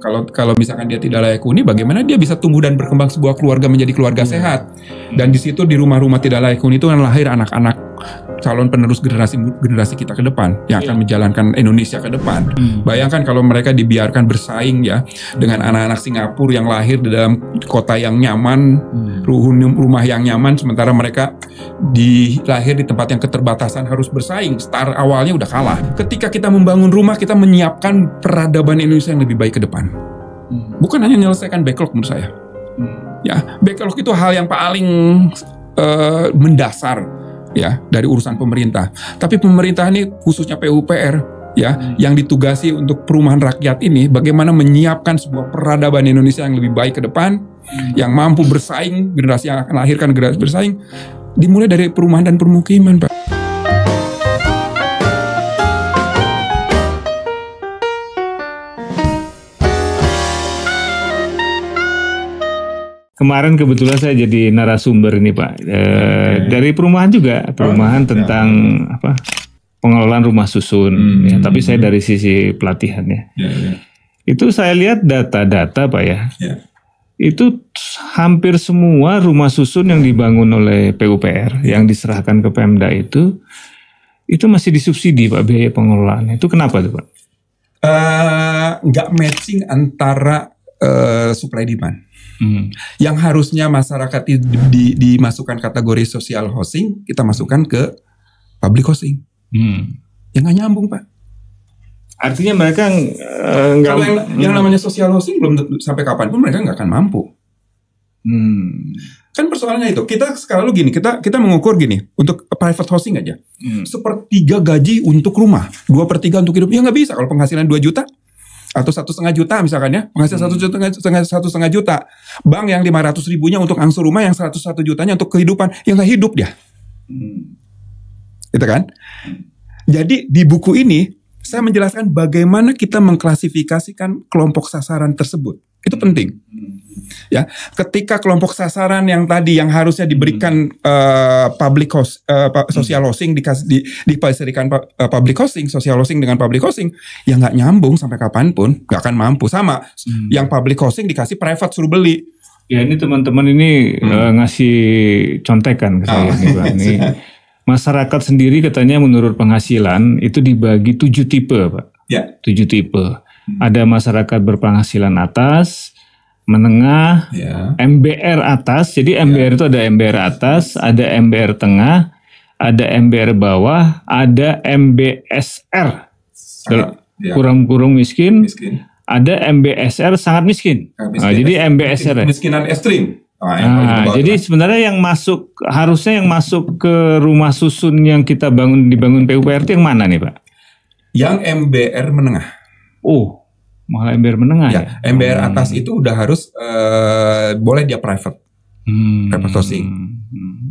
Kalau misalkan dia tidak layak huni, bagaimana dia bisa tumbuh dan berkembang sebuah keluarga menjadi keluarga sehat? Dan di situ di rumah-rumah tidak layak huni itu kan lahir anak-anak calon penerus generasi kita ke depan yang akan menjalankan Indonesia ke depan. Bayangkan kalau mereka dibiarkan bersaing ya dengan anak-anak Singapura yang lahir di dalam kota yang nyaman, rumah yang nyaman, sementara mereka lahir di tempat yang keterbatasan harus bersaing. Start awalnya udah kalah. Ketika kita membangun rumah, kita menyiapkan peradaban Indonesia yang lebih baik ke depan. Bukan hanya menyelesaikan backlog menurut saya. Ya, backlog itu hal yang paling mendasar ya dari urusan pemerintah. Tapi pemerintah ini khususnya PUPR ya yang ditugasi untuk perumahan rakyat ini bagaimana menyiapkan sebuah peradaban Indonesia yang lebih baik ke depan, yang mampu bersaing, generasi yang akan lahirkan generasi bersaing, dimulai dari perumahan dan permukiman, Pak. Kemarin kebetulan saya jadi narasumber ini Pak, dari perumahan juga, perumahan tentang pengelolaan rumah susun, ya, tapi saya dari sisi pelatihannya. Itu saya lihat data-data Pak ya, itu hampir semua rumah susun yang dibangun oleh PUPR, yang diserahkan ke Pemda itu masih disubsidi Pak biaya pengelolaannya. Itu kenapa tuh Pak? Nggak matching antara supply demand. Yang harusnya masyarakat dimasukkan kategori social housing, kita masukkan ke public housing. Yang nggak nyambung Pak. Artinya mereka nggak. Kalau yang namanya social housing belum sampai kapanpun mereka nggak akan mampu. Kan persoalannya itu. Kita sekarang gini, kita mengukur gini untuk private housing aja. 1/3 gaji untuk rumah, 2/3 untuk hidup. Ya nggak bisa kalau penghasilan 2 juta. Atau 1,5 juta misalkan ya, penghasilan 1,5 juta. Bank yang 500 ribunya untuk angsur rumah, yang 101 jutanya untuk kehidupan, yang nggak hidup dia. Gitu kan? Jadi di buku ini saya menjelaskan bagaimana kita mengklasifikasikan kelompok sasaran tersebut. Itu penting. Ya, ketika kelompok sasaran yang tadi yang harusnya diberikan social housing dipasarkan public housing, social housing dengan public housing, ya nggak nyambung sampai kapanpun, nggak akan mampu. Sama yang public housing dikasih private suruh beli. Ya ini teman-teman ini ngasih contekan ke saya nih Pak. Ini masyarakat sendiri katanya menurut penghasilan itu dibagi 7 tipe Pak. Ya. 7 tipe. Ada masyarakat berpenghasilan atas, menengah, MBR atas. Jadi MBR itu ada MBR atas, ada MBR tengah, ada MBR bawah, ada MBSR kurang miskin, ada MBSR sangat miskin. Jadi MBSR. Miskinan ekstrim. Jadi sebenarnya harusnya yang masuk ke rumah susun yang kita dibangun PUPR itu yang mana nih Pak? Yang MBR menengah. Oh, malah MBR menengah ya? MBR atas itu udah harus boleh dia private housing.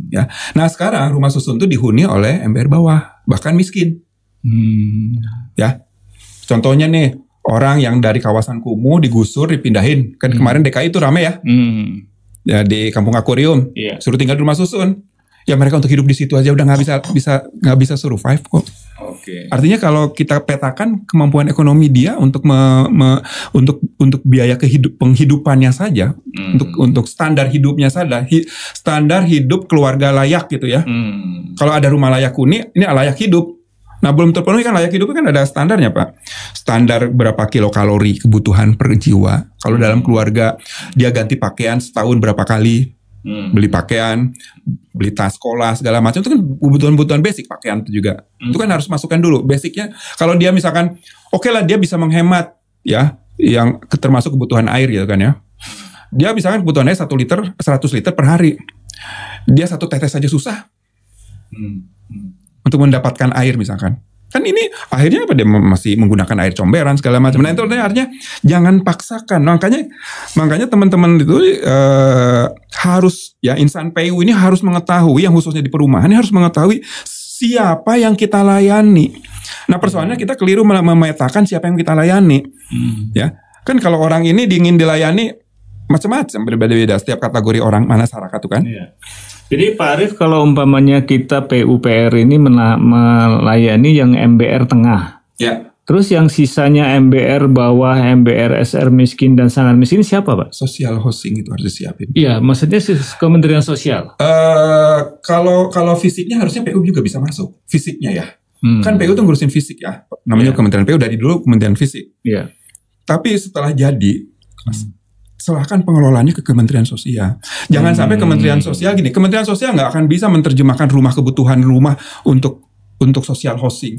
Ya. Nah sekarang rumah susun itu dihuni oleh MBR bawah, bahkan miskin. Ya, contohnya nih orang yang dari kawasan kumuh digusur, dipindahin. Kan kemarin DKI itu rame ya, ya di Kampung Akuarium, suruh tinggal di rumah susun. Ya mereka untuk hidup di situ aja udah nggak bisa survive kok. Artinya kalau kita petakan kemampuan ekonomi dia untuk untuk biaya penghidupannya saja, untuk standar hidupnya saja, standar hidup keluarga layak gitu ya. Kalau ada rumah layak huni, ini layak hidup. Nah belum terpenuhi kan layak hidup kan ada standarnya Pak. Standar berapa kilokalori kebutuhan per jiwa. Kalau dalam keluarga dia ganti pakaian setahun berapa kali. Beli pakaian, beli tas sekolah segala macam itu kan kebutuhan basic, pakaian itu juga. Itu kan harus masukkan dulu basicnya. Kalau dia misalkan oke lah dia bisa menghemat ya, yang termasuk kebutuhan air gitu kan ya. Dia misalkan kebutuhan air 100 liter per hari. Dia 1 tetes saja susah. Untuk mendapatkan air misalkan. Kan ini akhirnya apa dia masih menggunakan air comberan segala macam. Nah itu artinya jangan paksakan. Makanya teman-teman itu harus ya insan PU ini harus mengetahui yang khususnya di perumahan ini harus mengetahui siapa yang kita layani. Nah persoalannya kita keliru memetakan siapa yang kita layani. Ya kan kalau orang ini ingin dilayani macam-macam berbeda-beda setiap kategori orang masyarakat itu kan. Jadi Pak Arief kalau umpamanya kita PUPR ini melayani yang MBR tengah. Terus yang sisanya MBR bawah, MBR SR miskin dan sangat miskin siapa Pak? Social housing itu harus disiapin. Iya, maksudnya Kementerian Sosial. Kalau fisiknya harusnya PU juga bisa masuk. Fisiknya ya. Kan PU tuh ngurusin fisik ya. Namanya Kementerian PU dari dulu Kementerian Fisik. Iya. Tapi setelah jadi serahkan pengelolaannya ke Kementerian Sosial. Jangan sampai Kementerian Sosial gini. Kementerian Sosial nggak akan bisa menerjemahkan kebutuhan rumah untuk social housing.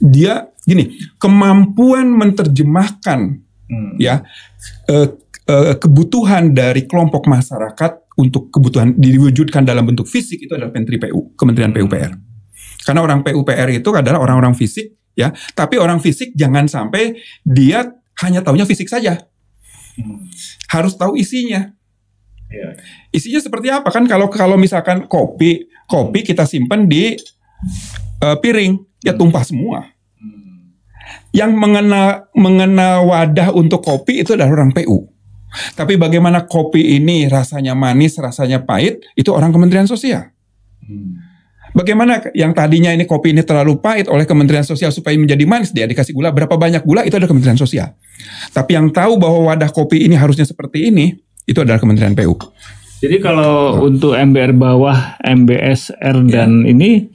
Dia gini, kemampuan menerjemahkan kebutuhan dari kelompok masyarakat untuk kebutuhan diwujudkan dalam bentuk fisik itu adalah Menteri PU, Kementerian PUPR. Karena orang PUPR itu adalah orang-orang fisik ya, tapi orang fisik jangan sampai dia hanya taunya fisik saja. Harus tahu isinya. Isinya seperti apa kan? Kalau misalkan kopi kita simpan di piring, ya tumpah semua. Yang mengenal wadah untuk kopi itu adalah orang PU. Tapi bagaimana kopi ini rasanya manis, rasanya pahit, itu orang Kementerian Sosial. Bagaimana yang tadinya ini kopi ini terlalu pahit oleh Kementerian Sosial supaya menjadi manis, dia dikasih gula, berapa banyak gula, itu adalah Kementerian Sosial. Tapi yang tahu bahwa wadah kopi ini harusnya seperti ini, itu adalah Kementerian PU. Jadi kalau untuk MBR bawah, MBSR dan ini,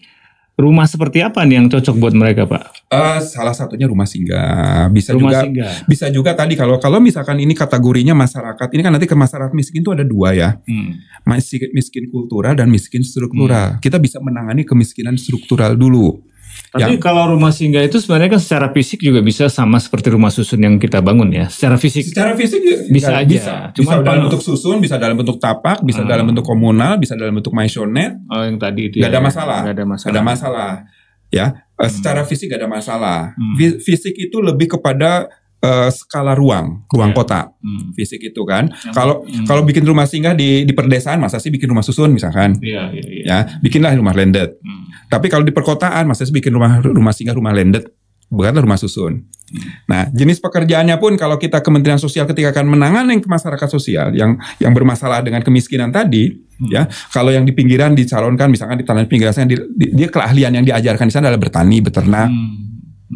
rumah seperti apa nih yang cocok buat mereka Pak? Salah satunya rumah singgah. Bisa juga tadi kalau misalkan ini kategorinya masyarakat, ini kan nanti ke masyarakat miskin itu ada dua ya. Miskin kultural dan miskin struktural. Kita bisa menangani kemiskinan struktural dulu. Tapi kalau rumah singgah itu sebenarnya kan secara fisik juga bisa sama seperti rumah susun yang kita bangun ya. Secara fisik bisa aja. Bisa dalam bentuk susun, bisa dalam bentuk tapak, bisa dalam bentuk komunal, bisa dalam bentuk maisonette. Oh, yang tadi itu. Gak ada masalah. Ya, secara fisik gak ada masalah. Fisik itu lebih kepada skala ruang kota. Fisik itu kan. Kalau bikin rumah singgah di perdesaan, masa sih bikin rumah susun misalkan. Ya, bikinlah rumah landed. Tapi kalau di perkotaan, masa sih bikin rumah singgah, rumah landed, bukanlah rumah susun. Nah, jenis pekerjaannya pun kalau kita Kementerian Sosial ketika akan menangani masyarakat sosial yang bermasalah dengan kemiskinan tadi, ya, kalau yang di pinggiran dicalonkan, misalkan di tanah pinggiran, dia keahlian yang diajarkan di sana adalah bertani, beternak.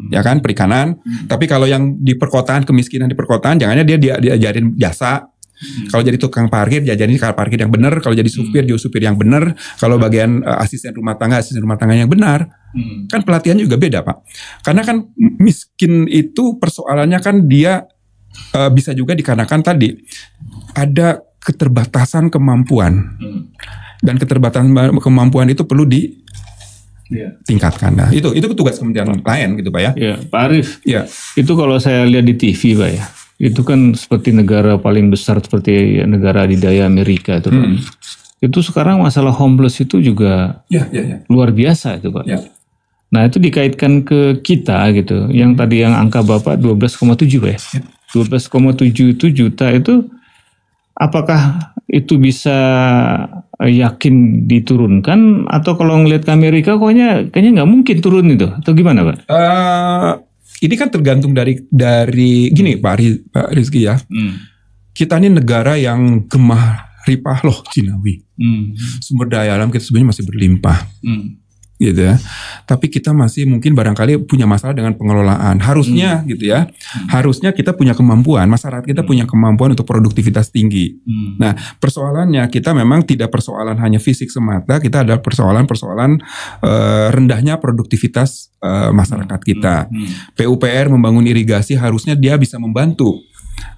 Ya kan, perikanan. Tapi kalau yang di perkotaan, kemiskinan di perkotaan, jangannya dia diajarin jasa. Kalau jadi tukang parkir, diajarin parkir yang benar. Kalau jadi supir, juga supir yang benar. Kalau bagian asisten rumah tangga yang benar. Kan pelatihan juga beda Pak. Karena kan miskin itu persoalannya kan dia bisa juga dikarenakan tadi ada keterbatasan kemampuan. Dan keterbatasan kemampuan itu perlu tingkatkan. Nah, itu tugas kementerian lain gitu Pak ya. Iya, Pak Arief. Iya. Itu kalau saya lihat di TV Pak ya. Itu kan seperti negara paling besar seperti negara adidaya Amerika itu Pak. Itu sekarang masalah homeless itu juga luar biasa itu Pak. Nah, itu dikaitkan ke kita gitu. Yang tadi yang angka Bapak 12,7 Pak ya. 12,7 juta itu apakah itu bisa yakin diturunkan atau kalau ngelihat ke Amerika kayaknya nggak mungkin turun itu atau gimana Pak? Ini kan tergantung dari gini Pak Rizky ya. Kita ini negara yang gemah ripah loh Cinawi. Sumber daya alam kita sebenarnya masih berlimpah. Gitu ya. Tapi kita masih mungkin barangkali punya masalah dengan pengelolaan. Harusnya gitu ya. Harusnya kita punya kemampuan, masyarakat kita punya kemampuan untuk produktivitas tinggi. Nah, persoalannya kita memang tidak persoalan hanya fisik semata, kita ada persoalan rendahnya produktivitas masyarakat kita. PUPR membangun irigasi harusnya dia bisa membantu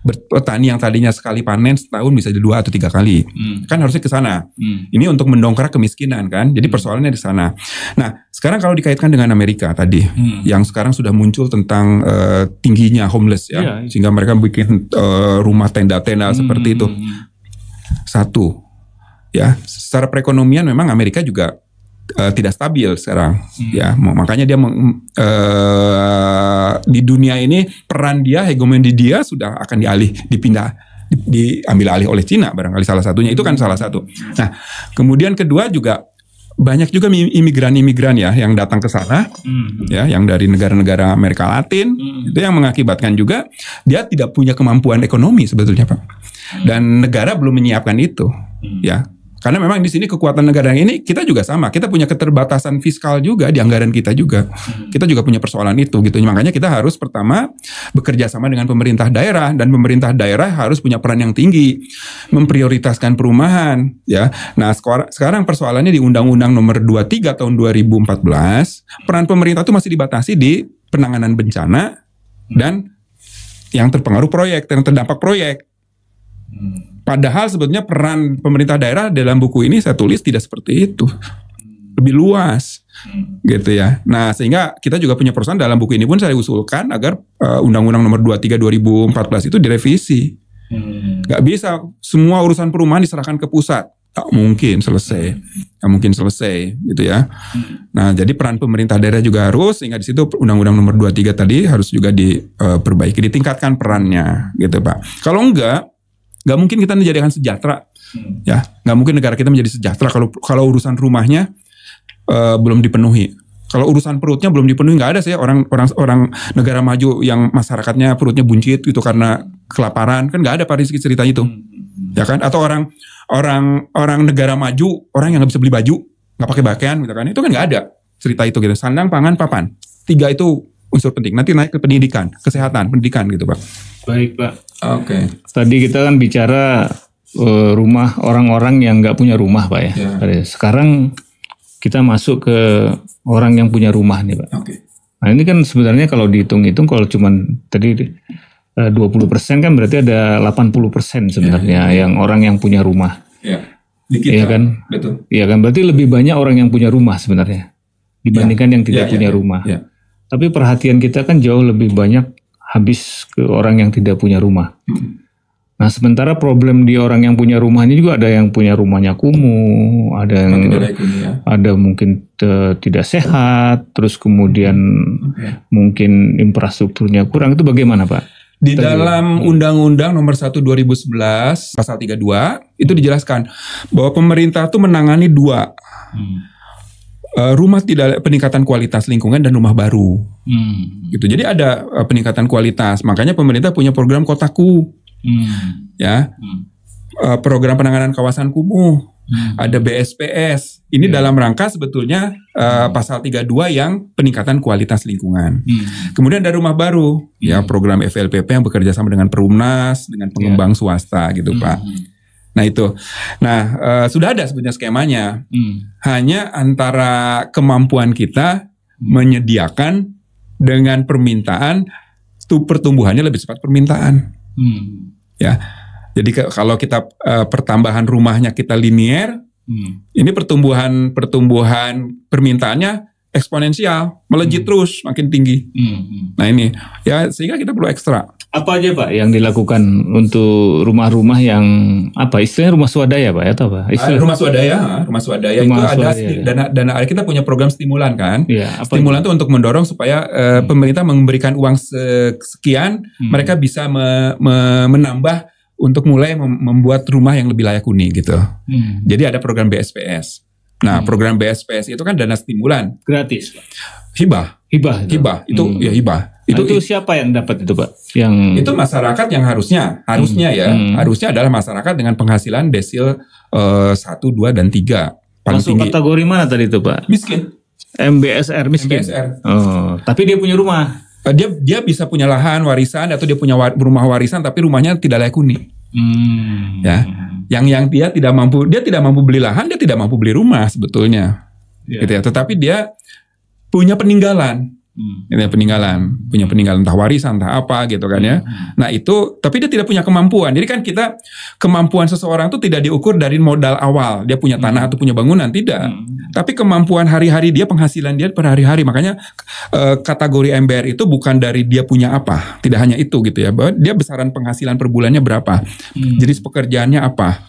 petani yang tadinya sekali panen setahun bisa 2 atau 3 kali. Kan harusnya ke sana. Ini untuk mendongkrak kemiskinan kan. Jadi persoalannya di sana. Nah, sekarang kalau dikaitkan dengan Amerika tadi yang sekarang sudah muncul tentang tingginya homeless ya. Sehingga mereka bikin rumah tenda-tenda seperti itu. Satu ya, secara perekonomian memang Amerika juga tidak stabil sekarang ya, makanya dia di dunia ini peran dia, hegemoni dia sudah akan diambil alih oleh Cina barangkali salah satunya, itu kan salah satu. Nah, kemudian kedua juga banyak juga imigran ya yang datang ke sana ya, yang dari negara-negara Amerika Latin itu yang mengakibatkan juga dia tidak punya kemampuan ekonomi sebetulnya Pak, dan negara belum menyiapkan itu ya. Karena memang di sini kekuatan negara ini kita juga sama. Kita punya keterbatasan fiskal juga di anggaran kita juga. Kita juga punya persoalan itu gitu. Makanya kita harus pertama bekerja sama dengan pemerintah daerah, dan pemerintah daerah harus punya peran yang tinggi memprioritaskan perumahan ya. Nah, sekarang persoalannya di Undang-Undang Nomor 23 tahun 2014, peran pemerintah itu masih dibatasi di penanganan bencana dan yang terpengaruh proyek, yang terdampak proyek. Padahal sebetulnya peran pemerintah daerah dalam buku ini saya tulis tidak seperti itu, lebih luas, gitu ya. Nah, sehingga kita juga punya persoalan dalam buku ini pun saya usulkan agar Undang-Undang Nomor 23 2014 itu direvisi. Gak bisa semua urusan perumahan diserahkan ke pusat, gak mungkin selesai, gitu ya. Nah, jadi peran pemerintah daerah juga harus, sehingga di situ Undang-Undang Nomor 23 tadi harus juga diperbaiki, ditingkatkan perannya, gitu Pak. Kalau enggak mungkin kita menjadikan sejahtera, ya. Nggak mungkin negara kita menjadi sejahtera kalau urusan rumahnya belum dipenuhi. Kalau urusan perutnya belum dipenuhi, nggak ada sih orang negara maju yang masyarakatnya perutnya buncit gitu karena kelaparan, kan nggak ada Pak Rizky cerita itu, ya kan? Atau orang negara maju, orang yang nggak bisa beli baju, nggak pakai pakaian, gitu kan? Itu kan nggak ada cerita itu gitu. Sandang, pangan, papan, 3 itu unsur penting. Nanti naik ke pendidikan, kesehatan, pendidikan gitu Pak. Baik Pak. Oke. Tadi kita kan bicara rumah orang-orang yang nggak punya rumah Pak ya. Sekarang kita masuk ke orang yang punya rumah nih Pak. Nah ini kan sebenarnya kalau dihitung-hitung kalau cuman tadi 20% kan berarti ada 80% sebenarnya yang orang yang punya rumah. Iya kan? Betul. Iya kan, berarti lebih banyak orang yang punya rumah sebenarnya dibandingkan yang tidak punya rumah. Tapi perhatian kita kan jauh lebih banyak habis ke orang yang tidak punya rumah. Nah, sementara problem di orang yang punya rumah ini juga ada yang punya rumahnya kumuh, ada yang ada mungkin tidak sehat, terus kemudian mungkin infrastrukturnya kurang. Itu bagaimana Pak? Di dalam Undang-Undang Nomor 1 2011 Pasal 32 itu dijelaskan bahwa pemerintah itu menangani 2. Rumah tidak peningkatan kualitas lingkungan dan rumah baru, gitu. Jadi ada peningkatan kualitas, makanya pemerintah punya program Kotaku, ya, program penanganan kawasan kumuh, ada BSPS. Ini dalam rangka sebetulnya pasal 32 yang peningkatan kualitas lingkungan. Kemudian ada rumah baru, ya, program FLPP yang bekerja sama dengan Perumnas, dengan pengembang swasta, gitu Pak. Nah itu, sudah ada sebenarnya skemanya. Hanya antara kemampuan kita menyediakan dengan permintaan, pertumbuhannya lebih cepat permintaan. Ya, jadi kalau kita pertambahan rumahnya kita linier, ini pertumbuhan permintaannya eksponensial, melejit terus, makin tinggi. Nah ini, ya sehingga kita perlu ekstra. Apa aja Pak yang dilakukan untuk rumah-rumah yang istilahnya rumah swadaya Pak atau apa? Rumah swadaya itu ada dana kita punya program stimulan kan? Stimulan itu untuk mendorong supaya pemerintah memberikan uang sekian, mereka bisa menambah untuk mulai membuat rumah yang lebih layak huni gitu. Jadi ada program BSPS. Nah, program BSPS itu kan dana stimulan. Gratis Pak. Hibah itu ya hibah. Itu siapa yang dapat itu Pak? Yang itu masyarakat yang harusnya adalah masyarakat dengan penghasilan desil 1, 2 dan 3 paling masuk tinggi. Kategori mana tadi itu Pak? Miskin. MBSR miskin. MBSR. Oh, tapi dia punya rumah. Dia bisa punya lahan warisan atau dia punya rumah warisan tapi rumahnya tidak layak huni. Ya. Yang dia tidak mampu beli lahan, dia tidak mampu beli rumah sebetulnya. Gitu ya. Tetapi dia punya peninggalan. Punya peninggalan entah warisan entah apa gitu kan ya. Nah itu, tapi dia tidak punya kemampuan. Jadi kan kemampuan seseorang itu tidak diukur dari modal awal dia punya tanah atau punya bangunan, tidak. Tapi kemampuan hari-hari dia, penghasilan dia per hari-hari. Makanya kategori MBR itu bukan dari dia punya apa, tidak hanya itu gitu ya. Bahwa dia besaran penghasilan per bulannya berapa, jadi pekerjaannya apa,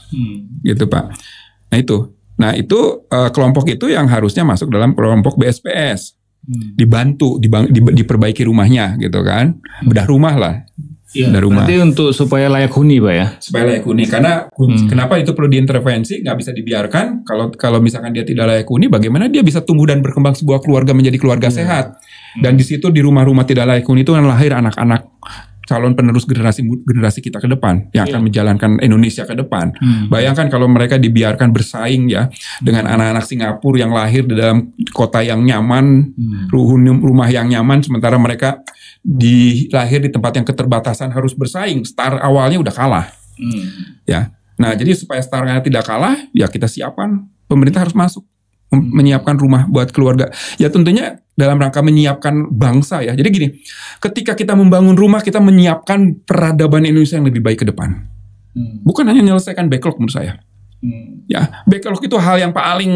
gitu Pak. Nah itu kelompok itu yang harusnya masuk dalam kelompok BSPS. Dibantu, diperbaiki rumahnya gitu kan, bedah rumah lah. Bedah rumah. Berarti untuk supaya layak huni Pak ya? Supaya layak huni, karena kenapa itu perlu diintervensi, nggak bisa dibiarkan. Kalau misalkan dia tidak layak huni, bagaimana dia bisa tumbuh dan berkembang sebuah keluarga menjadi keluarga sehat. Dan di situ di rumah-rumah tidak layak huni itu kan lahir anak-anak calon penerus generasi kita ke depan yang akan menjalankan Indonesia ke depan. Bayangkan kalau mereka dibiarkan bersaing ya dengan anak-anak Singapura yang lahir di dalam kota yang nyaman, rumah yang nyaman, sementara mereka lahir di tempat yang keterbatasan harus bersaing. Start awalnya udah kalah. Ya. Nah, jadi supaya startnya tidak kalah, ya kita siapkan, pemerintah harus masuk menyiapkan rumah buat keluarga. Ya tentunya dalam rangka menyiapkan bangsa ya. Jadi gini, ketika kita membangun rumah, kita menyiapkan peradaban Indonesia yang lebih baik ke depan. Bukan hanya menyelesaikan backlog menurut saya. Ya, backlog itu hal yang paling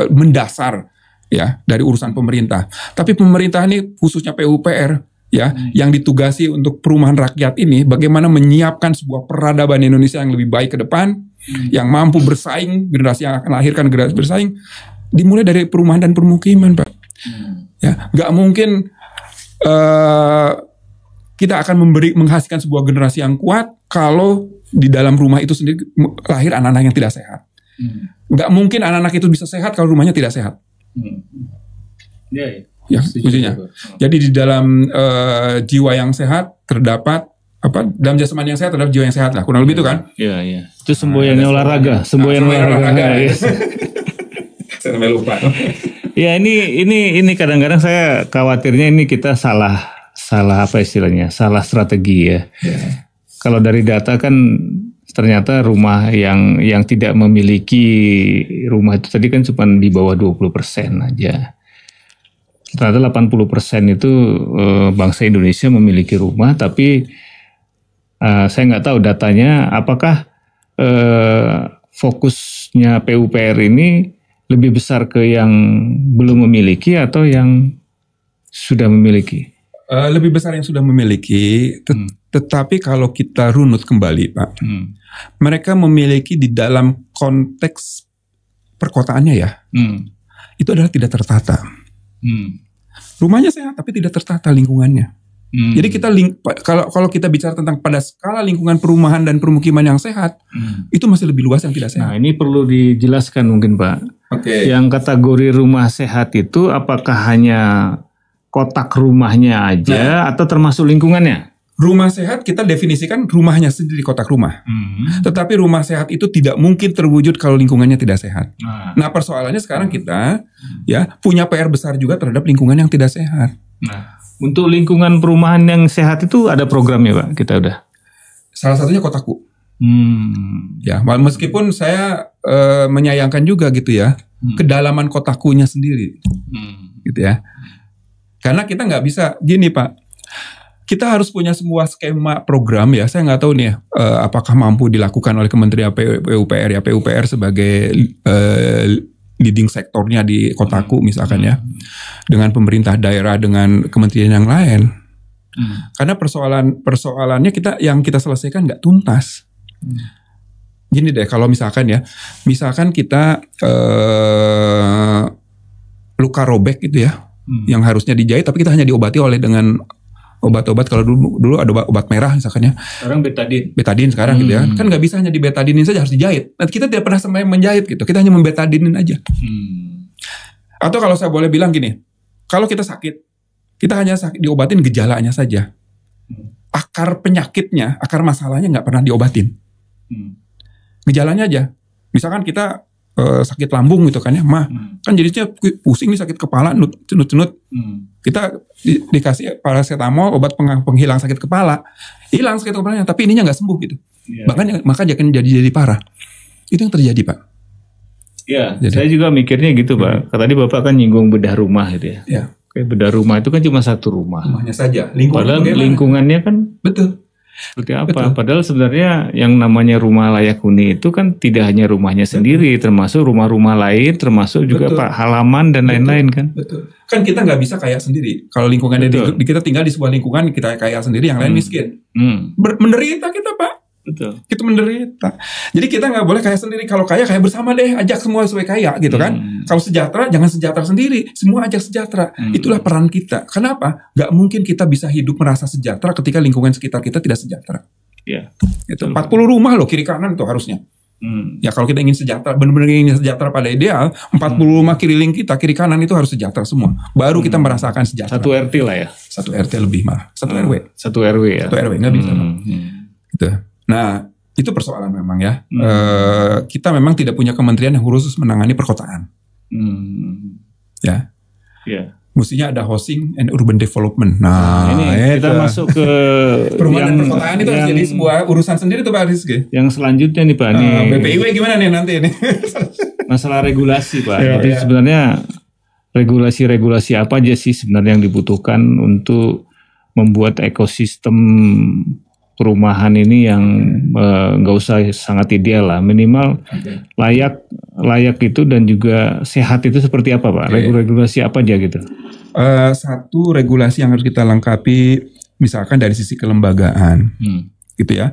mendasar ya dari urusan pemerintah. Tapi pemerintah ini khususnya PUPR ya, yang ditugasi untuk perumahan rakyat ini bagaimana menyiapkan sebuah peradaban Indonesia yang lebih baik ke depan, yang mampu bersaing, generasi yang akan lahirkan generasi bersaing, dimulai dari perumahan dan permukiman, Pak. Ya, nggak mungkin kita akan menghasilkan sebuah generasi yang kuat kalau di dalam rumah itu sendiri lahir anak-anak yang tidak sehat. Nggak mungkin anak-anak itu bisa sehat kalau rumahnya tidak sehat. Ya, maksudnya. Jadi di dalam jiwa yang sehat terdapat dalam jasmani yang sehat terhadap jiwa yang sehat lah, kurang lebih itu kan? Iya, iya. Itu semboyannya olahraga, semboyan olahraga. Ya. Saya sampai lupa. Ya ini kadang-kadang saya khawatirnya ini kita salah apa istilahnya, salah strategi ya. Kalau dari data kan ternyata rumah yang tidak memiliki rumah itu tadi kan cuma di bawah 20% aja. Ternyata 80% itu bangsa Indonesia memiliki rumah, tapi saya nggak tahu datanya apakah fokusnya PUPR ini lebih besar ke yang belum memiliki atau yang sudah memiliki? Lebih besar yang sudah memiliki, tetapi kalau kita runut kembali Pak, mereka memiliki di dalam konteks perkotaannya ya, itu adalah tidak tertata. Rumahnya sehat tapi tidak tertata lingkungannya. Jadi kita kalau kita bicara tentang pada skala lingkungan perumahan dan permukiman yang sehat, itu masih lebih luas yang tidak sehat. Nah, ini perlu dijelaskan mungkin Pak. Yang kategori rumah sehat itu apakah hanya kotak rumahnya aja atau termasuk lingkungannya? Rumah sehat kita definisikan rumahnya sendiri kotak rumah. Tetapi rumah sehat itu tidak mungkin terwujud kalau lingkungannya tidak sehat. Nah, persoalannya sekarang kita ya punya PR besar juga terhadap lingkungan yang tidak sehat. Nah, untuk lingkungan perumahan yang sehat itu ada programnya Pak, kita udah. Salah satunya Kotaku. Ya, meskipun saya menyayangkan juga gitu ya, kedalaman Kotakunya sendiri, gitu ya. Karena kita nggak bisa gini Pak, kita harus punya sebuah skema program ya. Saya nggak tahu nih apakah mampu dilakukan oleh Kementerian PUPR ya, PUPR sebagai leading sektornya di Kotaku misalkan ya, dengan pemerintah daerah, dengan kementerian yang lain. Karena persoalannya yang kita selesaikan nggak tuntas. Gini deh, kalau misalkan kita luka robek gitu ya, yang harusnya dijahit tapi kita hanya diobati oleh dengan obat-obat. Kalau dulu ada obat merah misalkan ya. Sekarang betadin sekarang gitu ya. Kan nggak bisa hanya dibetadinin saja, harus dijahit. Nah, kita tidak pernah sampai menjahit gitu. Kita hanya membetadinin aja. Atau kalau saya boleh bilang gini, kalau kita sakit, kita hanya diobatin gejalanya saja. Akar penyakitnya, akar masalahnya nggak pernah diobatin. Gejalanya aja. Misalkan kita sakit lambung gitu kan ya, kan jadinya pusing nih, sakit kepala, cenut-cenut. Kita dikasih paracetamol, obat penghilang sakit kepala, hilang sakit kepalanya, tapi ininya nggak sembuh gitu. Bahkan maka akan jadi parah. Itu yang terjadi Pak. Ya, saya juga mikirnya gitu Pak. Tadi Bapak kan nyinggung bedah rumah gitu ya. Oke, bedah rumah itu kan cuma satu rumah. Rumahnya saja. Padahal lingkungannya kan betul. Seperti apa? Betul. Padahal sebenarnya yang namanya rumah layak huni itu kan tidak hanya rumahnya sendiri, termasuk rumah-rumah lain, termasuk juga Pak halaman dan lain-lain kan. Betul. Kan kita nggak bisa kaya sendiri. Kalau lingkungannya kita tinggal di sebuah lingkungan kita kaya sendiri, yang lain miskin. Menderita kita Pak. Betul. Kita menderita. Jadi kita nggak boleh kaya sendiri. Kalau kaya bersama deh, ajak semua supaya kaya gitu kan. Kalau sejahtera jangan sejahtera sendiri, semua ajak sejahtera. Itulah peran kita. Kenapa? Nggak mungkin kita bisa hidup merasa sejahtera ketika lingkungan sekitar kita tidak sejahtera. Iya. Itu 40 rumah loh kiri kanan tuh harusnya. Ya kalau kita ingin sejahtera, benar-benar ingin sejahtera pada ideal, 45 keliling kita, kiri kanan itu harus sejahtera semua. Baru kita merasakan sejahtera. Satu RT lah ya? Satu RT lebih malah. Satu RW. Satu RW ya? Satu RW, nggak bisa. Gitu. Nah, itu persoalan memang ya. Kita memang tidak punya kementerian yang khusus menangani perkotaan. Ya. Yeah. Mestinya ada housing and urban development. Nah, ini kita masuk ke perumahan dan perkotaan itu harus jadi sebuah urusan sendiri tuh Pak Rizky. Yang selanjutnya nih Pak, BPIW gimana nih nanti ini? Masalah regulasi Pak. Jadi sebenarnya regulasi apa aja sih sebenarnya yang dibutuhkan untuk membuat ekosistem perumahan ini yang nggak usah sangat ideal lah, minimal layak itu dan juga sehat itu seperti apa Pak? Regulasi apa aja gitu? Satu regulasi yang harus kita lengkapi, misalkan dari sisi kelembagaan, gitu ya.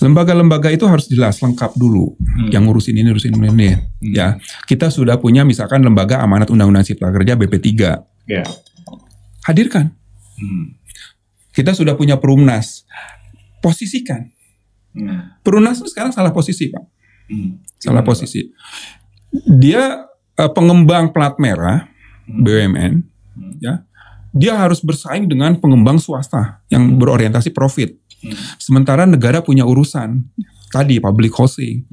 Lembaga-lembaga itu harus jelas lengkap dulu, yang ngurusin ini, ya. Kita sudah punya misalkan lembaga amanat Undang-Undang Cipta Kerja BP3, hadirkan. Kita sudah punya Perumnas. Posisikan. Perumnas itu sekarang salah posisi Pak. Salah posisi. Dia pengembang plat merah BUMN, ya. Dia harus bersaing dengan pengembang swasta yang berorientasi profit. Sementara negara punya urusan tadi public housing.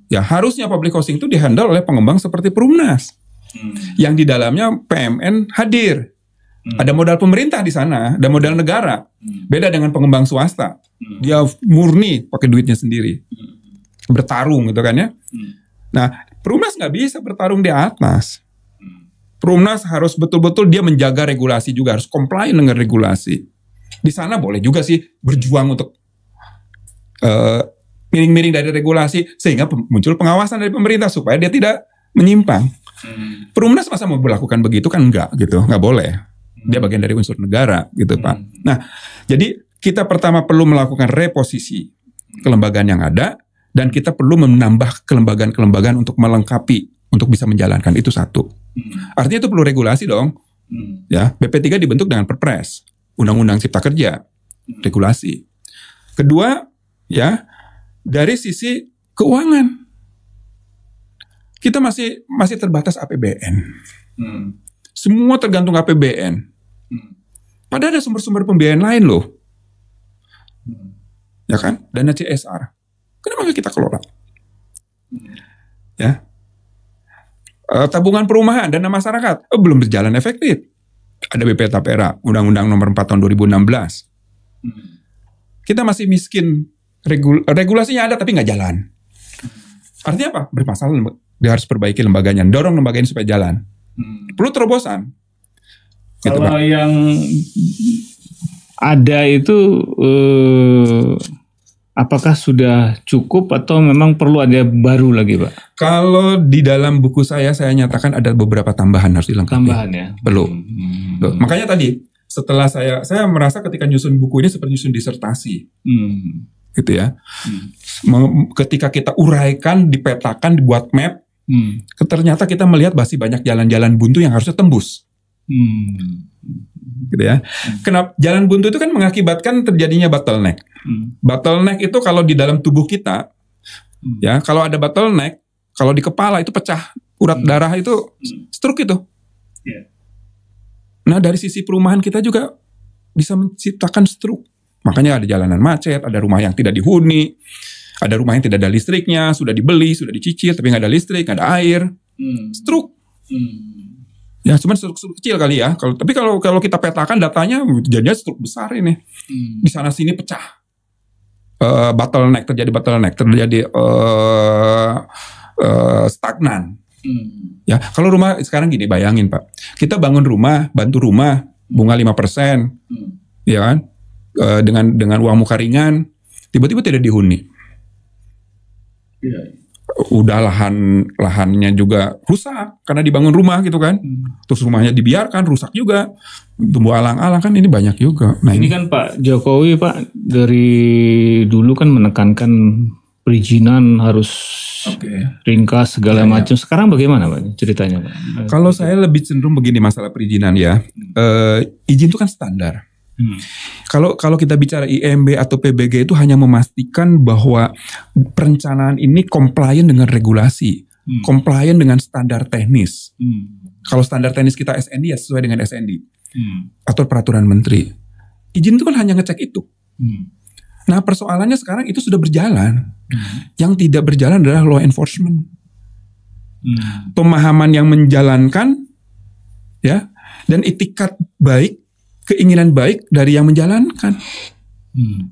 Ya harusnya public housing itu dihandle oleh pengembang seperti Perumnas. Yang di dalamnya PMN hadir. Ada modal pemerintah di sana, ada modal negara. Beda dengan pengembang swasta. Dia murni pakai duitnya sendiri. Bertarung gitu kan ya. Nah, Perumnas nggak bisa bertarung di atas. Perumnas harus betul-betul dia menjaga regulasi juga, harus comply dengan regulasi. Di sana boleh juga sih berjuang untuk miring-miring dari regulasi sehingga muncul pengawasan dari pemerintah supaya dia tidak menyimpang. Perumnas masa mau berlakukan begitu kan enggak gitu, nggak boleh. Dia bagian dari unsur negara gitu Pak. Nah, jadi kita pertama perlu melakukan reposisi kelembagaan yang ada dan kita perlu menambah kelembagaan-kelembagaan untuk melengkapi untuk bisa menjalankan itu satu. Artinya itu perlu regulasi dong. Ya, BP3 dibentuk dengan Perpres, Undang-Undang Cipta Kerja, regulasi. Kedua, ya, dari sisi keuangan. Kita masih terbatas APBN. Semua tergantung APBN. Padahal ada sumber-sumber pembiayaan lain loh. Ya kan? Dana CSR. Kenapa nggak kita kelola? Ya. Tabungan perumahan, dana masyarakat. Belum berjalan efektif. Ada BP Tapera, Undang-Undang Nomor 4 Tahun 2016. Kita masih miskin. Regulasinya ada tapi nggak jalan. Artinya apa? Bermasalah. Dia harus perbaiki lembaganya. Dorong lembaganya supaya jalan. Perlu terobosan. Gitu, kalau yang ada itu apakah sudah cukup atau memang perlu ada baru lagi Pak? Kalau di dalam buku saya nyatakan ada beberapa tambahan harus dilengkapi. Tambahan ya? Perlu. Makanya tadi setelah saya merasa ketika nyusun buku ini seperti nyusun disertasi. Gitu ya. Ketika kita uraikan, dipetakan, dibuat map, ternyata kita melihat masih banyak jalan-jalan buntu yang harusnya tembus. Gitu ya. Kenapa jalan buntu itu kan mengakibatkan terjadinya bottleneck. Bottleneck itu kalau di dalam tubuh kita, ya kalau ada bottleneck, kalau di kepala itu pecah urat darah itu stroke itu. Nah dari sisi perumahan kita juga bisa menciptakan stroke. Makanya ada jalanan macet, ada rumah yang tidak dihuni, ada rumah yang tidak ada listriknya, sudah dibeli, sudah dicicil, tapi nggak ada listrik, nggak ada air, stroke. Ya cuman stroke kecil kali ya. Tapi kalau kita petakan datanya, jadinya stroke besar ini. Di sana sini pecah. Terjadi stagnan. Ya kalau rumah sekarang gini, bayangin Pak, kita bangun rumah, bantu rumah, bunga 5%, ya kan, dengan uang muka ringan, tiba-tiba tidak dihuni. Udah lahannya juga rusak karena dibangun rumah gitu kan. Terus rumahnya dibiarkan rusak juga, tumbuh alang-alang kan, ini banyak juga. Nah ini kan Pak Jokowi Pak dari dulu kan menekankan perizinan harus ringkas segala macam. Sekarang bagaimana Pak ceritanya Pak? Kalau saya lebih cenderung begini masalah perizinan ya. Izin itu kan standar. Kalau kita bicara IMB atau PBG itu hanya memastikan bahwa perencanaan ini compliant dengan regulasi, compliant dengan standar teknis. Kalau standar teknis kita SND ya sesuai dengan SND atau peraturan menteri. Izin itu kan hanya ngecek itu. Nah persoalannya sekarang itu sudah berjalan. Yang tidak berjalan adalah law enforcement. Pemahaman yang menjalankan, ya, dan itikat baik, keinginan baik dari yang menjalankan.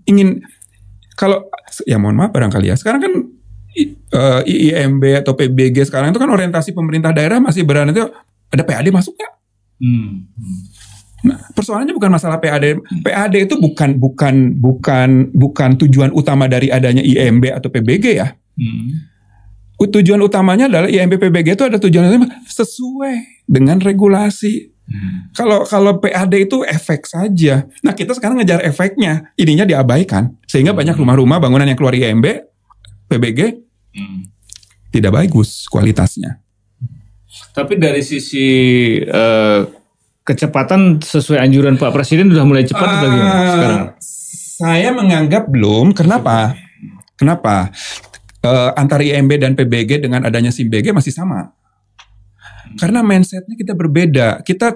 Ingin, kalau, ya mohon maaf barangkali ya, sekarang kan IIMB atau PBG sekarang itu kan orientasi pemerintah daerah masih berada itu ada PAD masuk nggak? Nah, persoalannya bukan masalah PAD. PAD itu bukan tujuan utama dari adanya IIMB atau PBG ya. Tujuan utamanya adalah IIMB PBG itu ada tujuan utama sesuai dengan regulasi. Kalau PAD itu efek saja. Nah kita sekarang ngejar efeknya, ininya diabaikan sehingga banyak rumah-rumah bangunan yang keluar IIMB, PBG tidak bagus kualitasnya. Tapi dari sisi kecepatan sesuai anjuran Pak Presiden sudah mulai cepat atau gimana sekarang? Saya menganggap belum. Kenapa? Antara IIMB dan PBG dengan adanya SIMBG masih sama. Karena mindsetnya kita berbeda. Kita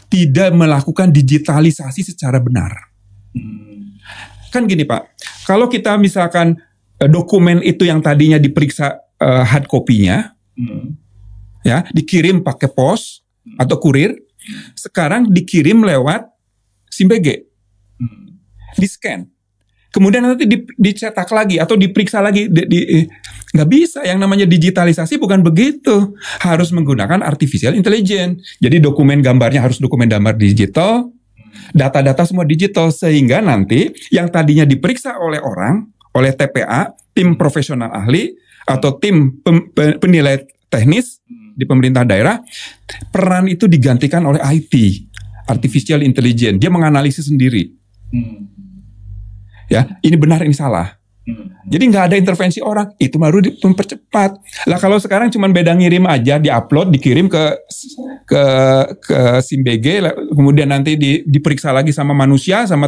tidak melakukan digitalisasi secara benar. Kan gini Pak, kalau kita misalkan dokumen itu yang tadinya diperiksa hard copy-nya, ya dikirim pakai pos atau kurir, sekarang dikirim lewat SIMBG, di scan. Kemudian nanti dicetak lagi atau diperiksa lagi. Nggak bisa, yang namanya digitalisasi bukan begitu. Harus menggunakan artificial intelligence. Jadi dokumen gambarnya harus dokumen gambar digital, data-data semua digital. Sehingga nanti yang tadinya diperiksa oleh orang, oleh TPA, tim profesional ahli, atau tim penilai teknis di pemerintah daerah, peran itu digantikan oleh IT, artificial intelligence. Dia menganalisis sendiri. Ya, ini benar, ini salah. Jadi nggak ada intervensi orang, itu baru mempercepat. Lah kalau sekarang cuma beda ngirim aja, diupload, dikirim ke SIMBG, kemudian nanti diperiksa lagi sama manusia, sama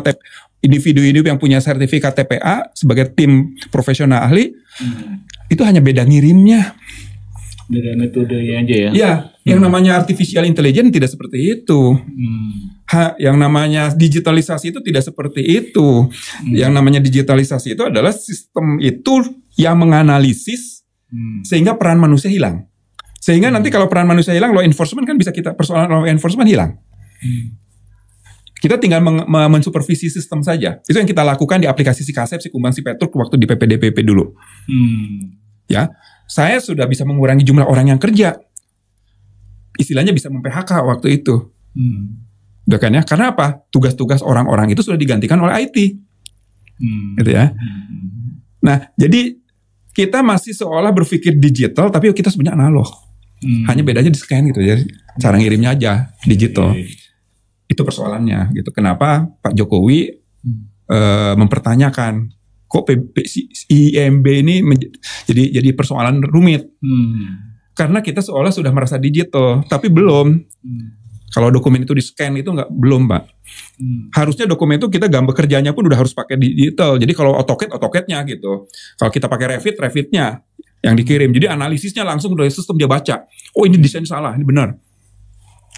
individu-individu yang punya sertifikat TPA sebagai tim profesional ahli, itu hanya beda ngirimnya. Beda metodenya aja ya. Ya, yang namanya artificial intelligence tidak seperti itu. Yang namanya digitalisasi itu tidak seperti itu. Yang namanya digitalisasi itu adalah sistem itu yang menganalisis sehingga peran manusia hilang. Sehingga nanti kalau peran manusia hilang, law enforcement kan bisa persoalan law enforcement hilang. Kita tinggal mensupervisi sistem saja. Itu yang kita lakukan di aplikasi Sikasep, Sikumbang, Sipetruk waktu di PPDPP dulu. Ya, saya sudah bisa mengurangi jumlah orang yang kerja. Istilahnya bisa mem-PHK waktu itu. Udah kan ya? Karena apa? Tugas-tugas orang-orang itu sudah digantikan oleh IT. Gitu ya. Nah, jadi kita masih seolah berpikir digital, tapi kita sebenarnya analog. Hanya bedanya di scan gitu. Jadi cara ngirimnya aja digital. Itu persoalannya gitu. Kenapa Pak Jokowi mempertanyakan kok IIMB ini jadi persoalan rumit. Karena kita seolah sudah merasa digital, tapi belum. Kalau dokumen itu di-scan itu belum, Pak. Harusnya dokumen itu kita gambar kerjanya pun udah harus pakai digital. Jadi kalau AutoCAD-nya gitu. Kalau kita pakai Revit-nya yang dikirim. Jadi analisisnya langsung dari sistem dia baca. Oh, ini desain salah, ini benar.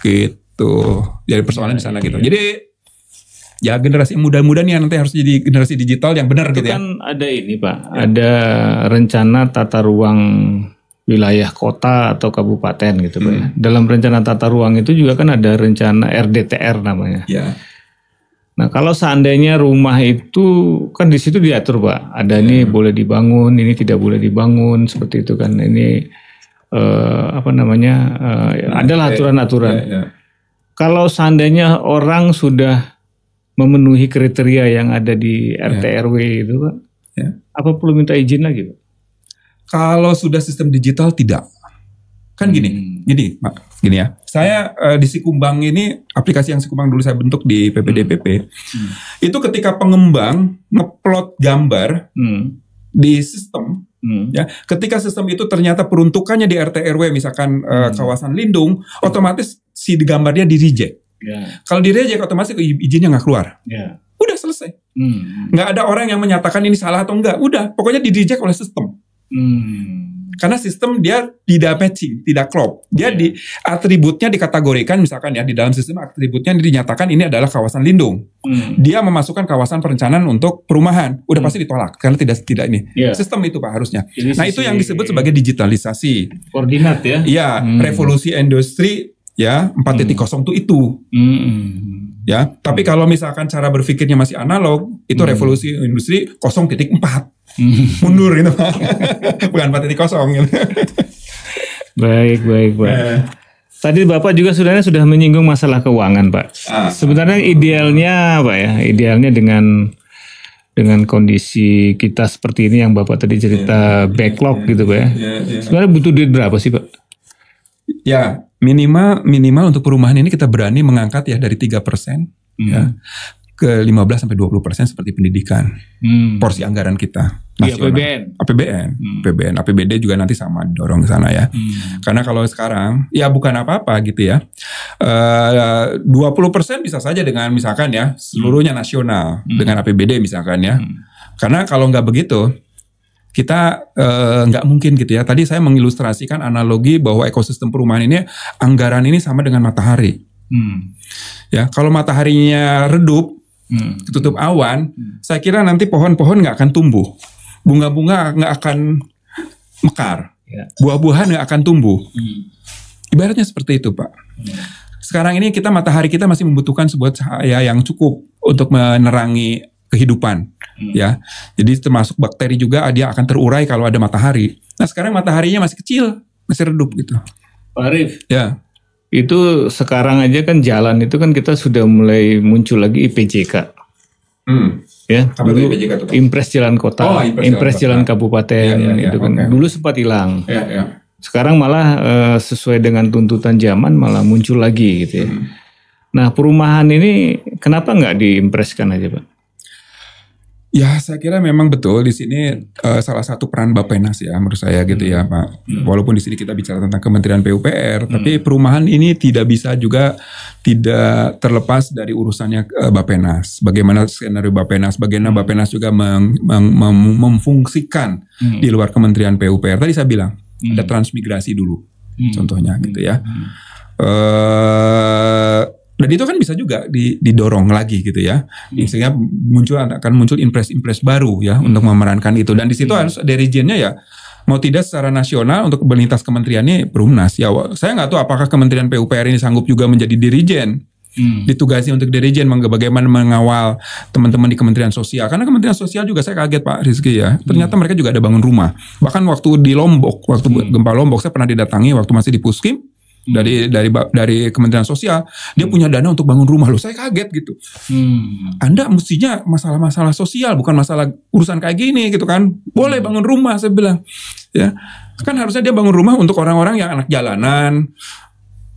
Gitu. Jadi persoalan di sana gitu. Jadi ya generasi muda-muda nih nanti harus jadi generasi digital yang benar gitu ya. Kan ada ini, Pak. Ada rencana tata ruang wilayah kota atau kabupaten gitu Pak ya. Dalam rencana tata ruang itu juga kan ada rencana RDTR namanya. Ya. Nah kalau seandainya rumah itu kan di situ diatur Pak, ada ini boleh dibangun, ini tidak boleh dibangun seperti itu kan. Ini adalah aturan-aturan. Kalau seandainya orang sudah memenuhi kriteria yang ada di RT RW itu Pak, apa perlu minta izin lagi Pak? Kalau sudah sistem digital tidak. Kan gini Pak, gini ya. Saya di Sikumbang ini, aplikasi yang Sikumbang dulu saya bentuk di PPDPP. Itu ketika pengembang ngeplot gambar di sistem, ya, ketika sistem itu ternyata peruntukannya di RT RW misalkan kawasan lindung, otomatis si gambarnya di reject. Kalau di reject otomatis izinnya nggak keluar. Udah selesai. Nggak ada orang yang menyatakan ini salah atau enggak. Udah, pokoknya di reject oleh sistem. Karena sistem dia tidak matching, tidak klop. Dia di atributnya dikategorikan, misalkan ya di dalam sistem atributnya dinyatakan ini adalah kawasan lindung. Dia memasukkan kawasan perencanaan untuk perumahan, udah pasti ditolak karena tidak ini. Sistem itu Pak harusnya. Jadi nah itu yang disebut sebagai digitalisasi. Koordinat ya. Iya, revolusi industri ya 4.0 itu. Ya, tapi kalau misalkan cara berpikirnya masih analog, itu revolusi industri 0.4. Mundur gitu Pak. Bukan 4.0 gitu. Baik. Tadi Bapak juga sudah menyinggung masalah keuangan Pak. Sebenarnya idealnya Pak ya, idealnya dengan kondisi kita seperti ini yang Bapak tadi cerita backlog gitu Pak ya. Sebenarnya butuh duit berapa sih Pak? Ya, minimal untuk perumahan ini kita berani mengangkat ya dari 3% ya ke 15-20% seperti pendidikan. Porsi anggaran kita nasional. APBN, APBD juga nanti sama dorong ke sana ya. Karena kalau sekarang ya bukan apa-apa gitu ya. 20% bisa saja dengan misalkan ya seluruhnya nasional dengan APBD misalkan ya. Karena kalau nggak begitu kita nggak mungkin gitu ya. Tadi saya mengilustrasikan analogi bahwa ekosistem perumahan ini anggaran ini sama dengan matahari. Ya, kalau mataharinya redup, tutup awan, saya kira nanti pohon-pohon nggak akan tumbuh, bunga-bunga nggak akan mekar, buah-buahan nggak akan tumbuh. Ibaratnya seperti itu Pak. Sekarang ini matahari kita masih membutuhkan sebuah cahaya yang cukup untuk menerangi kehidupan. Ya, jadi termasuk bakteri juga dia akan terurai kalau ada matahari. Nah sekarang mataharinya masih kecil, masih redup gitu. Pak Arif, ya itu sekarang aja kan jalan itu kan kita sudah mulai muncul lagi IPJK. Ya, dulu Impres Jalan Kota, Impres Jalan Kabupaten itu kan dulu sempat hilang. Sekarang malah sesuai dengan tuntutan zaman malah muncul lagi gitu ya. Nah perumahan ini kenapa nggak diimpreskan aja Pak? Ya, saya kira memang betul di sini salah satu peran Bappenas ya menurut saya gitu ya Pak. Walaupun di sini kita bicara tentang Kementerian PUPR, tapi perumahan ini tidak bisa juga tidak terlepas dari urusannya Bappenas. Bagaimana skenario Bappenas, bagaimana Bappenas juga memfungsikan di luar Kementerian PUPR. Tadi saya bilang ada transmigrasi dulu, contohnya gitu ya. Dan itu kan bisa juga didorong lagi gitu ya, sehingga akan muncul impres baru ya untuk memerankan itu. Dan di situ harus dirijennya ya mau tidak secara nasional untuk berlintas kementeriannya Perumnas. Ya saya nggak tahu apakah Kementerian PUPR ini sanggup juga menjadi dirijen, ditugasi untuk dirijen bagaimana mengawal teman-teman di Kementerian Sosial. Karena Kementerian Sosial juga saya kaget Pak Rizky ya, ternyata mereka juga ada bangun rumah. Bahkan waktu di Lombok, waktu gempa Lombok saya pernah didatangi waktu masih di Puskim. Dari Kementerian Sosial dia punya dana untuk bangun rumah. Loh saya kaget gitu. Anda mestinya masalah-masalah sosial bukan masalah urusan kayak gini gitu kan. Boleh bangun rumah saya bilang ya, kan harusnya dia bangun rumah untuk orang-orang yang anak jalanan,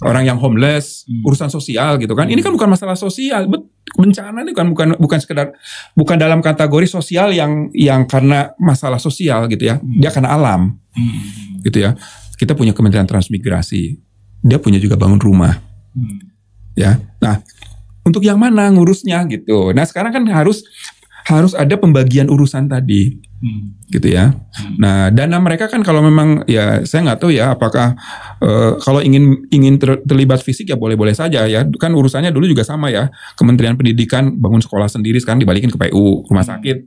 orang yang homeless, urusan sosial gitu kan. Ini kan bukan masalah sosial, bencana ini kan bukan sekedar, bukan dalam kategori sosial yang karena masalah sosial gitu ya. Dia karena alam gitu ya. Kita punya Kementerian Transmigrasi, dia punya juga bangun rumah, ya. Nah, untuk yang mana ngurusnya gitu. Nah, sekarang kan harus ada pembagian urusan tadi, gitu ya. Nah, dana mereka kan kalau memang ya saya nggak tahu ya apakah kalau ingin terlibat fisik ya boleh-boleh saja ya. Kan urusannya dulu juga sama ya. Kementerian Pendidikan bangun sekolah sendiri, sekarang dibalikin ke PU, rumah sakit,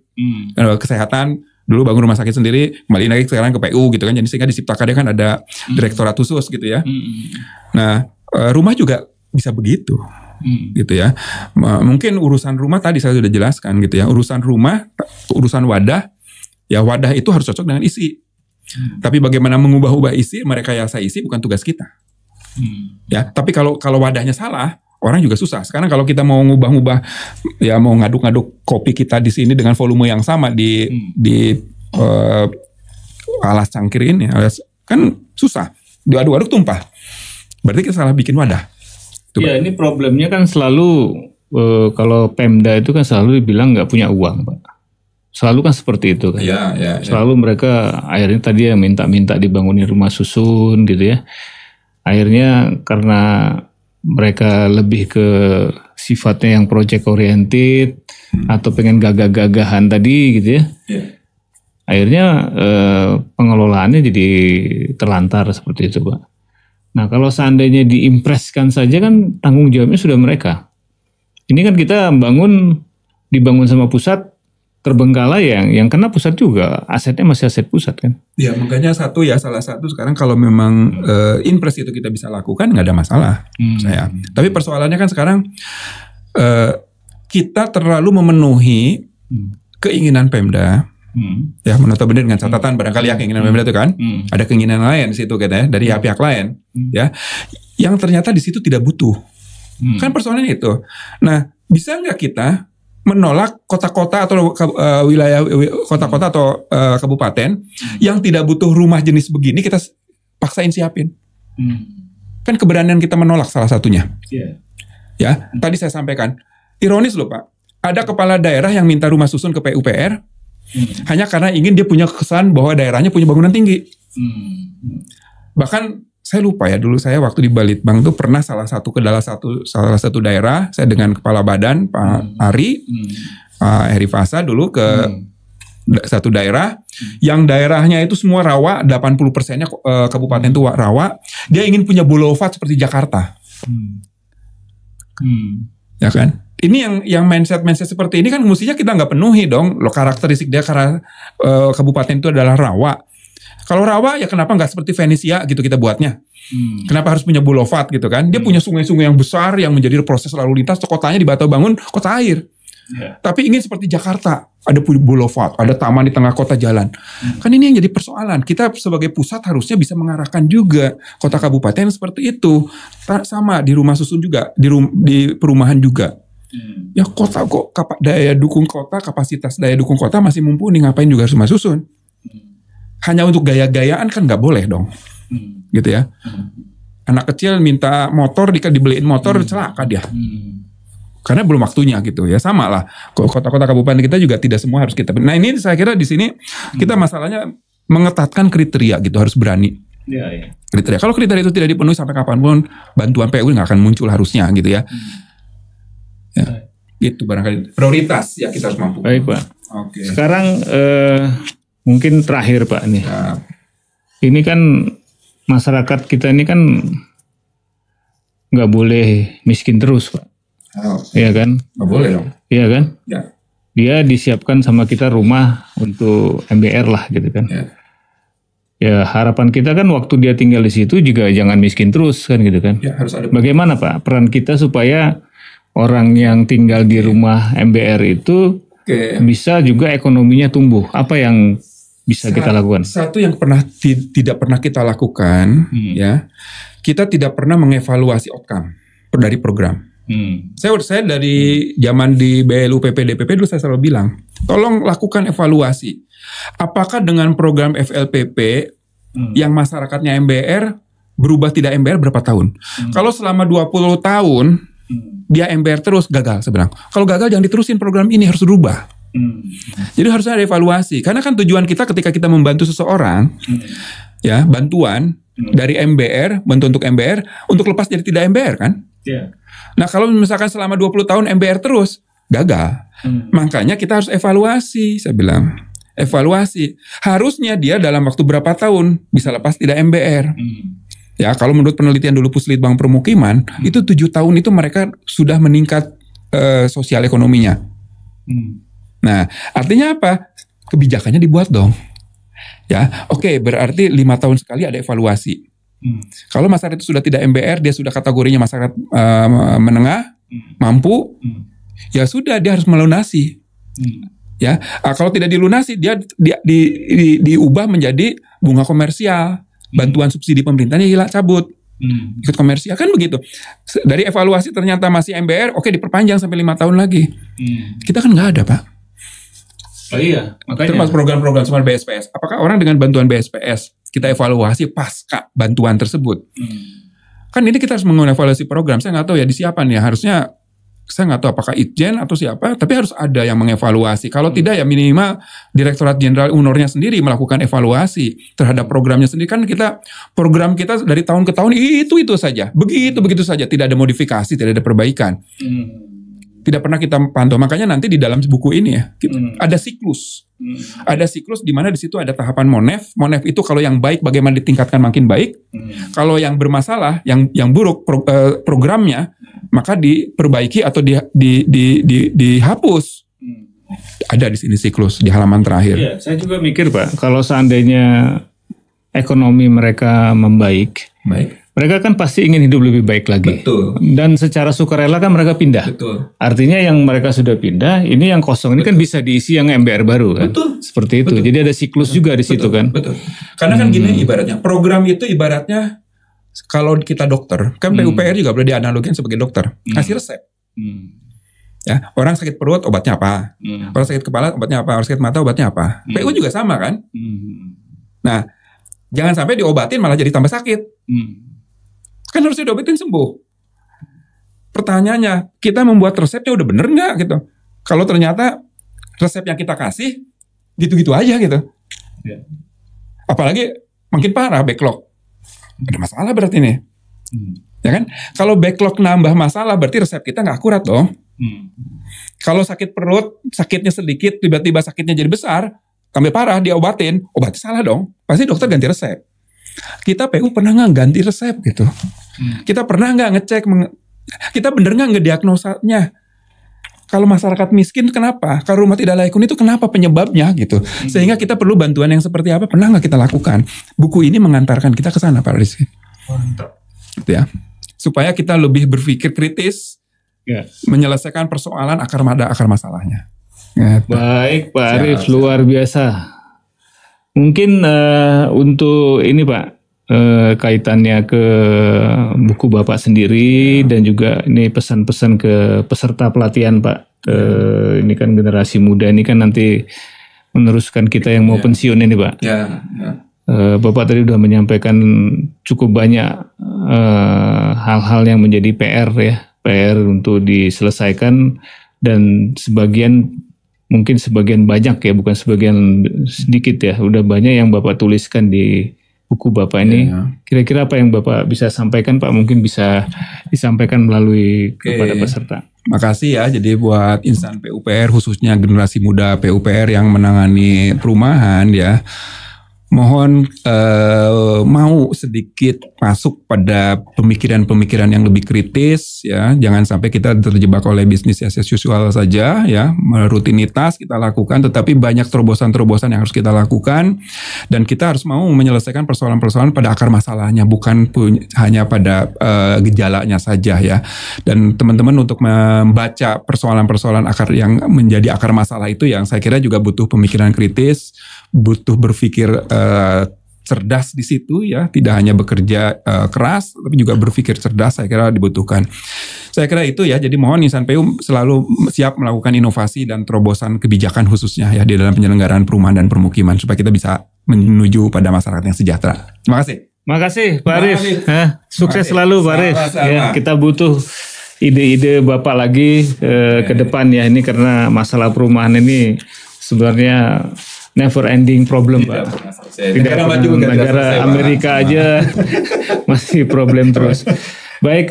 kesehatan. Dulu bangun rumah sakit sendiri, kembali lagi sekarang ke PU gitu kan. Jadi sehingga diciptakannya kan ada direktorat khusus gitu ya. Nah, rumah juga bisa begitu. Gitu ya. Mungkin urusan rumah tadi saya sudah jelaskan gitu ya. Urusan rumah, urusan wadah, ya wadah itu harus cocok dengan isi. Tapi bagaimana mengubah-ubah isi, merekayasa isi bukan tugas kita. Ya, tapi kalau wadahnya salah, orang juga susah. Sekarang kalau kita mau ngubah-ngubah, ya mau ngaduk-ngaduk kopi kita di sini dengan volume yang sama di alas cangkir ini, kan susah. Diaduk-aduk tumpah. Berarti kita salah bikin wadah. Ya ini problemnya kan selalu kalau Pemda itu kan selalu dibilang nggak punya uang, Pak. Selalu kan seperti itu kan. Selalu mereka akhirnya tadi ya minta-minta dibangunin rumah susun gitu ya. Akhirnya karena mereka lebih ke sifatnya yang project oriented atau pengen gagah-gagahan tadi gitu ya. Akhirnya pengelolaannya jadi terlantar seperti itu, Pak. Nah, kalau seandainya diimpreskan saja kan tanggung jawabnya sudah mereka. Ini kan kita dibangun sama pusat, terbengkalai yang kena pusat juga, asetnya masih aset pusat kan. Ya, makanya salah satu sekarang kalau memang impres itu kita bisa lakukan nggak ada masalah saya. Tapi persoalannya kan sekarang kita terlalu memenuhi keinginan Pemda. Ya, notabene dengan catatan barangkali ya keinginan Pemda itu kan ada keinginan lain di situ katanya dari pihak lain ya yang ternyata di situ tidak butuh. Kan persoalannya itu. Nah, bisa nggak kita menolak kota-kota atau wilayah kota-kota atau kabupaten yang tidak butuh rumah jenis begini kita paksain siapin? Kan keberanian kita menolak salah satunya. Ya, tadi saya sampaikan. Ironis loh Pak, ada kepala daerah yang minta rumah susun ke PUPR hanya karena ingin dia punya kesan bahwa daerahnya punya bangunan tinggi. Bahkan saya lupa ya, dulu saya waktu di Balitbang tuh pernah salah satu daerah, saya dengan kepala badan Pak Ari, Pak Heri Fasa dulu ke satu daerah, yang daerahnya itu semua rawa, 80%-nya kabupaten itu rawa, dia ingin punya boulevard seperti Jakarta. Ya kan? Ini yang mindset seperti ini kan mestinya kita nggak penuhi dong. Lo karakteristik dia karena kabupaten itu adalah rawa. Kalau rawa ya kenapa nggak seperti Venesia gitu kita buatnya? Kenapa harus punya boulevard gitu kan? Dia punya sungai-sungai yang besar yang menjadi proses lalu lintas. Kotanya di Batu Bangun kota air. Tapi ingin seperti Jakarta, ada boulevard, ada taman di tengah kota jalan. Kan ini yang jadi persoalan. Kita sebagai pusat harusnya bisa mengarahkan juga kota kabupaten seperti itu. Sama di rumah susun juga, di perumahan juga. Ya kota kok daya dukung kota, kapasitas daya dukung kota masih mumpuni, ngapain juga harus rumah susun? Hanya untuk gaya-gayaan kan nggak boleh dong, gitu ya. Anak kecil minta motor, dibeliin motor, celaka dia. Karena belum waktunya gitu ya, sama lah. Kota-kota kabupaten kita juga tidak semua harus kita. Nah ini saya kira di sini kita masalahnya mengetatkan kriteria gitu, harus berani. Kriteria. Kalau kriteria itu tidak dipenuhi sampai kapanpun bantuan PU nggak akan muncul harusnya gitu ya. Ya, itu barangkali prioritas ya kita harus mampu. Baik Pak. Oke. Sekarang mungkin terakhir Pak nih. Ya. Ini kan masyarakat kita ini kan nggak boleh miskin terus Pak. Iya kan? Nggak boleh dong. Iya kan? Ya. Dia disiapkan sama kita rumah untuk MBR lah gitu kan. Ya harapan kita kan waktu dia tinggal di situ juga jangan miskin terus kan gitu kan. Ya, harus ada. Bagaimana Pak peran kita supaya orang yang tinggal di rumah MBR itu bisa juga ekonominya tumbuh. Apa yang bisa kita lakukan? Satu yang tidak pernah kita lakukan, ya, kita tidak pernah mengevaluasi outcome dari program. Saya dari zaman di BLU PPDPP dulu saya selalu bilang, tolong lakukan evaluasi. Apakah dengan program FLPP yang masyarakatnya MBR berubah tidak MBR berapa tahun? Kalau selama 20 tahun dia MBR terus, gagal sebenarnya. Kalau gagal jangan diterusin program ini, harus berubah. Jadi harus ada evaluasi. Karena kan tujuan kita ketika kita membantu seseorang, ya bantuan dari MBR, bantu untuk MBR, untuk lepas jadi tidak MBR kan? Nah kalau misalkan selama 20 tahun MBR terus, gagal. Makanya kita harus evaluasi, saya bilang. Evaluasi. Harusnya dia dalam waktu berapa tahun bisa lepas tidak MBR. Ya, kalau menurut penelitian dulu Puslitbang Permukiman, itu 7 tahun itu mereka sudah meningkat sosial ekonominya. Nah, artinya apa? Kebijakannya dibuat dong. Ya, oke, berarti 5 tahun sekali ada evaluasi. Kalau masyarakat itu sudah tidak MBR, dia sudah kategorinya masyarakat menengah, mampu, ya sudah dia harus melunasi. Ya, kalau tidak dilunasi, dia diubah menjadi bunga komersial. Bantuan subsidi pemerintahnya hilang, cabut, ikut komersial kan begitu. Dari evaluasi ternyata masih MBR, oke diperpanjang sampai 5 tahun lagi. Kita kan nggak ada Pak. Oh iya, makanya. Termasuk program-program seperti BSPS. Apakah orang dengan bantuan BSPS kita evaluasi pasca bantuan tersebut? Kan ini kita harus mengevaluasi program. Saya nggak tahu ya di siapa nih. Harusnya Saya nggak tahu apakah Itjen atau siapa, tapi harus ada yang mengevaluasi. Kalau tidak ya minimal Direktorat Jenderal UNOR-nya sendiri melakukan evaluasi terhadap programnya sendiri. Kan program kita dari tahun ke tahun itu saja, begitu saja, tidak ada modifikasi, tidak ada perbaikan. Tidak pernah kita pantau. Makanya nanti di dalam buku ini ya ada siklus. Ada siklus di mana di situ ada tahapan MONEF. MONEF itu kalau yang baik bagaimana ditingkatkan makin baik. Kalau yang bermasalah, yang buruk programnya, maka diperbaiki atau dihapus. Ada di sini siklus di halaman terakhir. Ya, saya juga mikir Pak, kalau seandainya ekonomi mereka membaik, mereka kan pasti ingin hidup lebih baik lagi. Betul. Dan secara sukarela kan mereka pindah. Betul. Artinya yang mereka sudah pindah, ini yang kosong ini kan bisa diisi yang MBR baru kan. Betul. Seperti itu. Betul. Jadi ada siklus juga di situ kan. Betul. Karena kan gini ibaratnya, program itu ibaratnya kalau kita dokter, kan PUPR juga boleh dianalogikan sebagai dokter. Kasih resep. Ya, orang sakit perut obatnya apa? Orang sakit kepala obatnya apa? Orang sakit mata obatnya apa? PU juga sama kan? Nah, jangan sampai diobatin malah jadi tambah sakit. Kan harusnya diobatin sembuh. Pertanyaannya, kita membuat resepnya udah bener nggak gitu? Kalau ternyata resep yang kita kasih gitu-gitu aja gitu. Apalagi makin parah backlog. Ada masalah berarti nih. Ya kan? Kalau backlog nambah masalah berarti resep kita nggak akurat dong. Kalau sakit perut, sakitnya sedikit, tiba-tiba sakitnya jadi besar, tambah parah diobatin, obatnya salah dong. Pasti dokter ganti resep. Kita PU pernah nggak ganti resep gitu? Kita pernah nggak ngecek? Kita bener nggak ngediagnosanya? Kalau masyarakat miskin kenapa? Kalau rumah tidak layak huni itu kenapa penyebabnya gitu? Sehingga kita perlu bantuan yang seperti apa? Pernah nggak kita lakukan? Buku ini mengantarkan kita ke sana Pak Rizky. Gitu ya. Supaya kita lebih berpikir kritis, menyelesaikan persoalan akar masalahnya. Gitu. Baik Pak Arief, luar biasa. Mungkin untuk ini Pak, kaitannya ke buku Bapak sendiri dan juga ini pesan-pesan ke peserta pelatihan Pak. Ini kan generasi muda ini kan nanti meneruskan kita yang mau pensiun ini Pak. Bapak tadi sudah menyampaikan cukup banyak hal-hal yang menjadi PR untuk diselesaikan dan mungkin sebagian banyak ya, bukan sebagian sedikit ya, udah banyak yang Bapak tuliskan di buku Bapak ini. Kira-kira apa yang Bapak bisa sampaikan Pak, mungkin bisa disampaikan melalui kepada peserta. Makasih ya, jadi buat insan PUPR khususnya generasi muda PUPR yang menangani perumahan ya, mohon mau sedikit masuk pada pemikiran-pemikiran yang lebih kritis ya, jangan sampai kita terjebak oleh bisnis as usual saja ya, rutinitas kita lakukan, tetapi banyak terobosan-terobosan yang harus kita lakukan dan kita harus mau menyelesaikan persoalan-persoalan pada akar masalahnya, bukan hanya pada gejalanya saja ya. Dan teman-teman untuk membaca persoalan-persoalan akar yang menjadi akar masalah itu yang saya kira juga butuh pemikiran kritis, butuh berpikir cerdas di situ ya, tidak hanya bekerja keras tapi juga berpikir cerdas, saya kira dibutuhkan. Saya kira itu ya, jadi mohon insan PU selalu siap melakukan inovasi dan terobosan kebijakan khususnya ya di dalam penyelenggaraan perumahan dan permukiman supaya kita bisa menuju pada masyarakat yang sejahtera. Terima kasih. Makasih Pak Arief. Sukses selalu Pak Arief. Ya, kita butuh ide-ide Bapak lagi ke depan ya, ini karena masalah perumahan ini sebenarnya never ending problem Pak. Tidak negara Amerika aja masih problem terus. Baik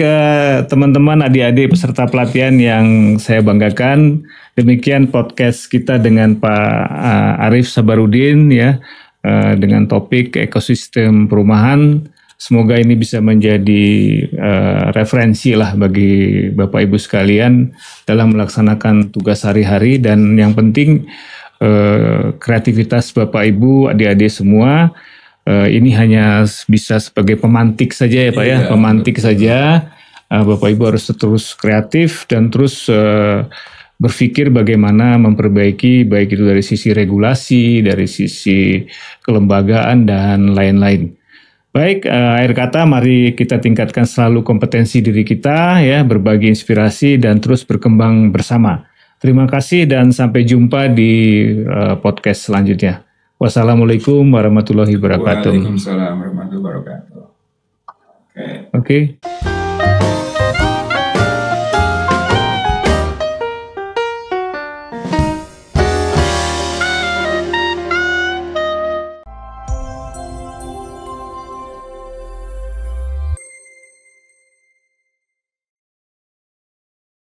teman-teman, adik-adik peserta pelatihan yang saya banggakan, demikian podcast kita dengan Pak Arief Sabarudin ya, dengan topik ekosistem perumahan. Semoga ini bisa menjadi referensi lah bagi Bapak Ibu sekalian dalam melaksanakan tugas sehari-hari, dan yang penting kreativitas Bapak Ibu, adik-adik semua ini hanya bisa sebagai pemantik saja ya Pak ya, pemantik saja. Bapak Ibu harus terus kreatif dan terus berpikir bagaimana memperbaiki, baik itu dari sisi regulasi, dari sisi kelembagaan dan lain-lain. Baik, akhir kata mari kita tingkatkan selalu kompetensi diri kita ya, berbagi inspirasi dan terus berkembang bersama. Terima kasih dan sampai jumpa di podcast selanjutnya. Wassalamualaikum warahmatullahi wabarakatuh. Waalaikumsalam warahmatullahi wabarakatuh. Oke.